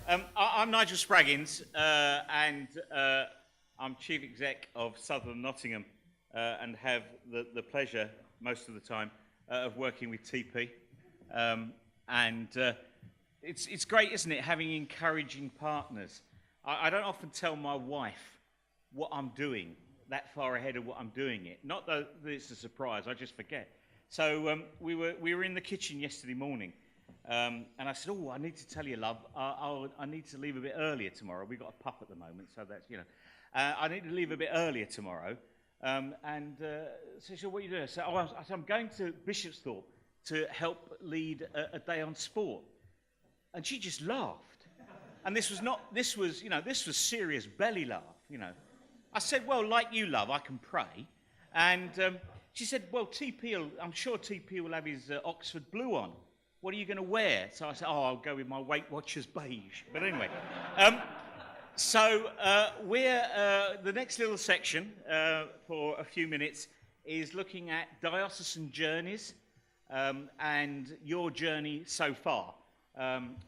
I'm Nigel Spraggins, and I'm Chief Exec of Southern Nottingham, and have the pleasure, most of the time, of working with TP. It's great, isn't it, having encouraging partners. I don't often tell my wife what I'm doing that far ahead of what I'm doing it. Not that it's a surprise, I just forget. So we were in the kitchen yesterday morning, and I said, "Oh, I need to tell you, love, I need to leave a bit earlier tomorrow. We've got a pup at the moment, so that's, I need to leave a bit earlier tomorrow." So she said, "What are you doing?" I said, I'm going to Bishopsthorpe to help lead a day on sport. And she just laughed. And this was serious belly laugh, I said, "Well, like you, love, I can pray." And she said, "Well, I'm sure TP will have his Oxford blue on. What are you going to wear?" So I said, "Oh, I'll go with my Weight Watchers beige." But anyway, the next little section for a few minutes is looking at diocesan journeys and your journey so far.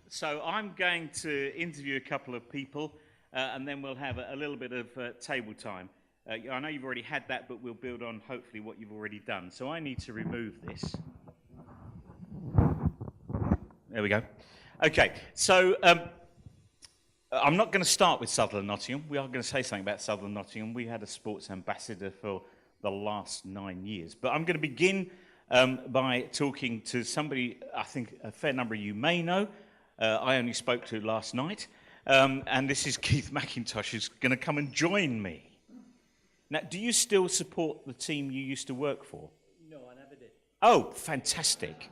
So I'm going to interview a couple of people, and then we'll have a little bit of table time. I know you've already had that, but we'll build on, hopefully, what you've already done. So I need to remove this. There we go. Okay, so I'm not going to start with Southern Nottingham. We are going to say something about Southern Nottingham. We had a sports ambassador for the last 9 years. But I'm going to begin by talking to somebody I think a fair number of you may know. I only spoke to last night. And this is Keith McIntosh, who's going to come and join me. Now, do you still support the team you used to work for? No, I never did. Oh, fantastic.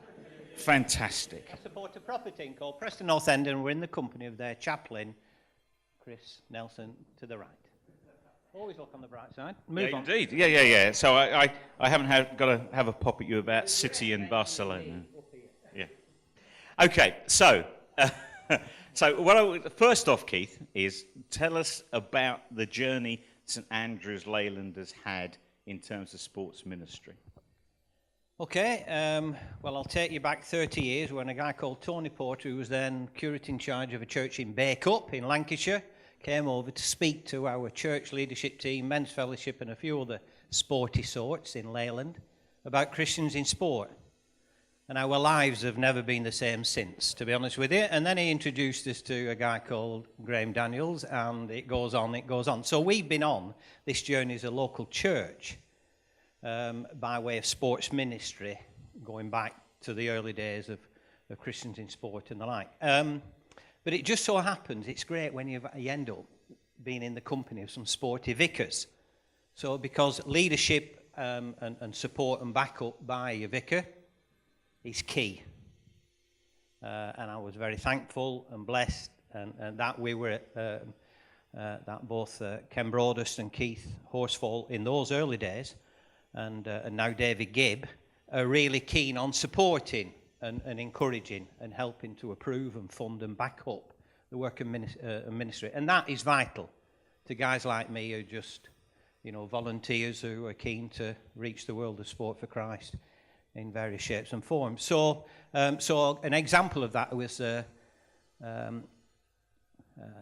Fantastic. I support a proper team called Preston North End, and we're in the company of their chaplain, Chris Nelson, to the right. Always look on the bright side. Move on. Indeed. Yeah. So I haven't got to have a pop at you about City and Barcelona. Yeah. Okay, so... first off, Keith, is tell us about the journey St Andrew's Leyland has had in terms of sports ministry. Okay, well, I'll take you back 30 years when a guy called Tony Porter, who was then curate in charge of a church in Bacup in Lancashire, came over to speak to our church leadership team, men's fellowship, and a few other sporty sorts in Leyland about Christians in sport. And our lives have never been the same since, to be honest with you. And then he introduced us to a guy called Graham Daniels, and it goes on. So we've been on this journey as a local church by way of sports ministry, going back to the early days of Christians in sport and the like. But it just so happens, it's great when you end up being in the company of some sporty vicars. So because leadership and support and backup by your vicar is key. And I was very thankful and blessed and that we were that both Ken Broadhurst and Keith Horsfall in those early days and now David Gibb are really keen on supporting and encouraging and helping to approve and fund and back up the work of ministry. And that is vital to guys like me who just, volunteers who are keen to reach the world of sport for Christ in various shapes and forms. So an example of that was, I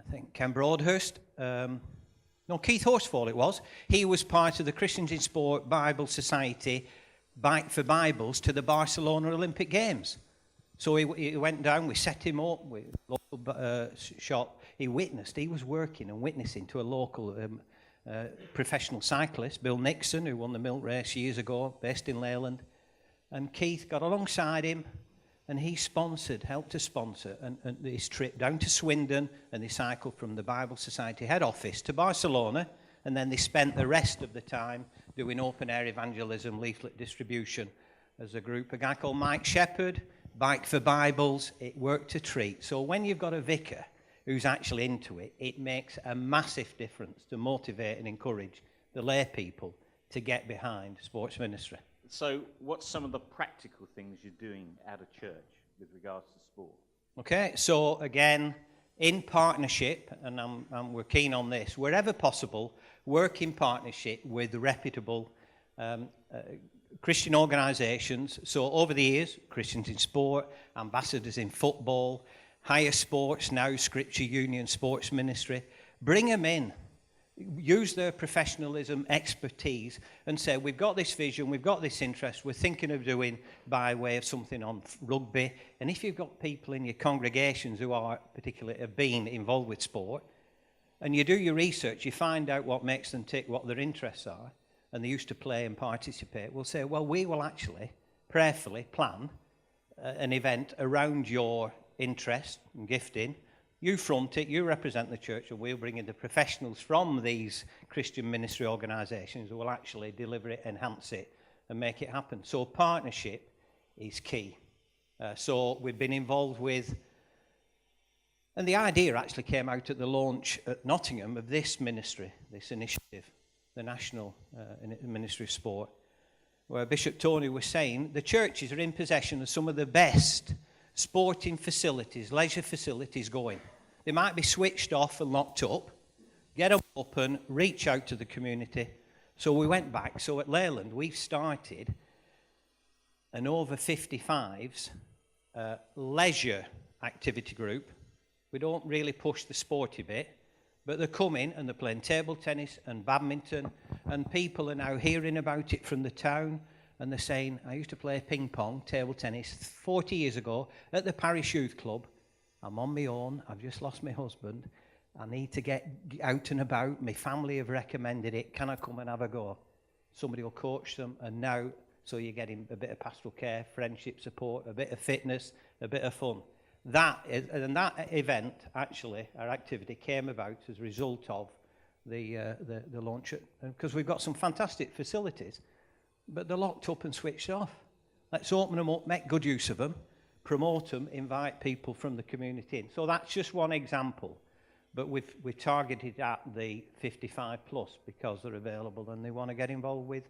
think, Ken Broadhurst. Keith Horsfall it was. He was part of the Christians in Sport Bible Society Bike for Bibles to the Barcelona Olympic Games. So he went down, we set him up with a local shop. He was working and witnessing to a local professional cyclist, Bill Nixon, who won the Milk Race years ago, based in Leyland. And Keith got alongside him, and he helped to sponsor his trip down to Swindon, and they cycled from the Bible Society head office to Barcelona, and then they spent the rest of the time doing open-air evangelism, leaflet distribution as a group. A guy called Mike Shepherd, Bike for Bibles, it worked a treat. So when you've got a vicar who's actually into it, it makes a massive difference to motivate and encourage the lay people to get behind sports ministry. So what's some of the practical things you're doing at a church with regards to sport? Okay, so again, in partnership, and we're keen on this, wherever possible, work in partnership with reputable Christian organisations. So over the years, Christians in Sport, ambassadors in football, Higher Sports, now Scripture Union Sports Ministry. Bring them in. Use their professionalism, expertise, and say, we've got this vision, we've got this interest, we're thinking of doing by way of something on rugby. And if you've got people in your congregations who are particularly have been involved with sport, and you do your research, you find out what makes them tick, what their interests are, and they used to play and participate, we'll say, well, we will actually prayerfully plan an event around your interest and gifting. You front it, you represent the church, and we'll bring in the professionals from these Christian ministry organisations who will actually deliver it, enhance it, and make it happen. So partnership is key. So we've been involved with, and the idea actually came out at the launch at Nottingham of this ministry, this initiative, the National Ministry of Sport, where Bishop Tony was saying the churches are in possession of some of the best sporting facilities, leisure facilities going. They might be switched off and locked up. Get them open, reach out to the community. So we went back. So at Leyland, we've started an over 55s leisure activity group. We don't really push the sporty bit, but they're coming and they're playing table tennis and badminton, and people are now hearing about it from the town, and they're saying, I used to play ping pong, table tennis 40 years ago at the Parish Youth Club. I'm on my own, I've just lost my husband, I need to get out and about, my family have recommended it, can I come and have a go? Somebody will coach them, and now, so you're getting a bit of pastoral care, friendship support, a bit of fitness, a bit of fun. That event, actually, our activity came about as a result of the launch, because we've got some fantastic facilities, but they're locked up and switched off. Let's open them up, make good use of them, promote them, invite people from the community in. So that's just one example, but we've targeted at the 55 plus because they're available and they want to get involved with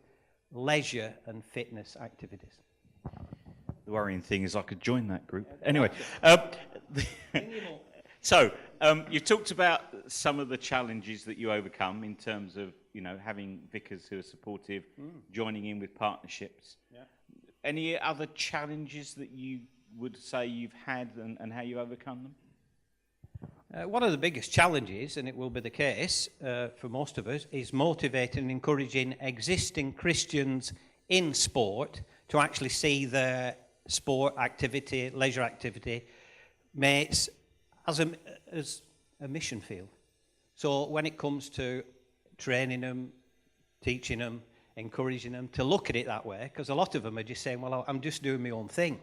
leisure and fitness activities. The worrying thing is I could join that group. Anyway, so you talked about some of the challenges that you overcome in terms of, you know, having vicars who are supportive, joining in with partnerships. Yeah. Any other challenges that you would say you've had and how you overcome them? One of the biggest challenges, and it will be the case for most of us, is motivating and encouraging existing Christians in sport to actually see their sport activity, leisure activity, mates, as a mission field. So when it comes to training them, teaching them, encouraging them to look at it that way, because a lot of them are just saying, well, I'm just doing my own thing.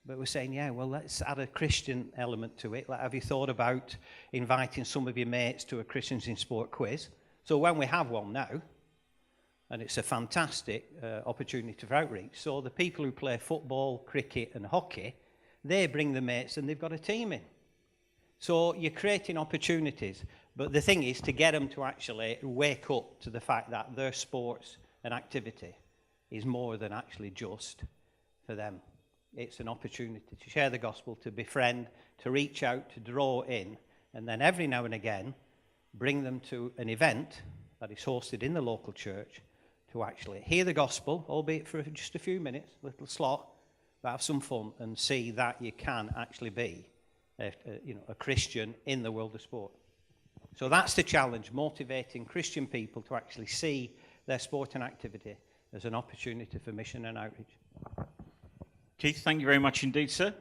But we're saying, yeah, well, let's add a Christian element to it. Like, have you thought about inviting some of your mates to a Christians in Sport quiz? So when we have one now, and it's a fantastic opportunity for outreach, so the people who play football, cricket and hockey, they bring the mates and they've got a team in. So you're creating opportunities, but the thing is to get them to actually wake up to the fact that their sports and activity is more than actually just for them. It's an opportunity to share the gospel, to befriend, to reach out, to draw in, and then every now and again bring them to an event that is hosted in the local church to actually hear the gospel, albeit for just a few minutes, a little slot, but have some fun and see that you can actually be a Christian in the world of sport. So that's the challenge, motivating Christian people to actually see their sport and activity as an opportunity for mission and outreach. Keith, thank you very much indeed, sir.